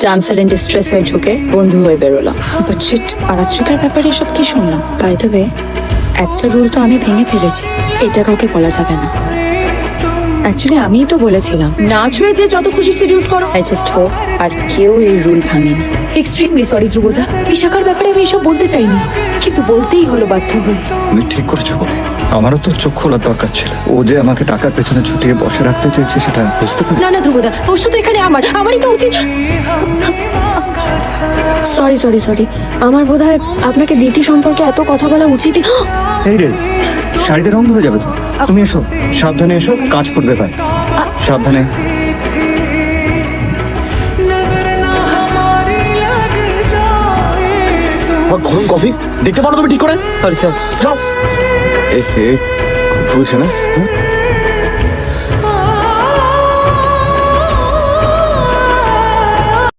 জামসালেন distress হয়ে ঢুকে বন্ধু হয়ে বেরোলাম। বাট শিট, আরাত্রিকার ব্যাপারে এসব কি শুনলাম? বাই দ্য ওয়ে, একটা রুল তো আমি ভেঙে ফেলেছি, এটা কাউকে বলা যাবে না। অ্যাকচুয়ালি আমিই তো বলেছিলাম না ছুঁয়ে যে যত খুশি সিরিয়াস করো। আই জাস্ট হোপ আর কেউ এই রুল ভাঙেনি। এক্সট্রিমলি সরি ধ্রুবদা, বিশাখার ব্যাপারে আমি এসব বলতে চাইনি, কিন্তু বলতেই হলো বাধ্য হয়ে। তুমি ঠিক করেছো বলে আমারও তো চোখ খোলার দরকার ছিল। ও যে আমাকে টাকার পেছনে ছুটিয়ে বসে রাখতে চেয়েছে সেটা বুঝতে পারি। না না ধ্রুবদা, ওষুধ তো এখানে আমারই তো উচিত। সরি সরি সরি, আমার বোধহয় আপনাকে দিতি সম্পর্কে এত কথা বলা উচিতই। এই রে, শাড়িতে রং ধরে যাবে তো। তুমি এসো, সাবধানে এসো, কাজ পড়বে ভাই, সাবধানে। গরম কফি দেখতে পারো তুমি ঠিক করে? সরি স্যার, যাও। এ হে, চলছে না?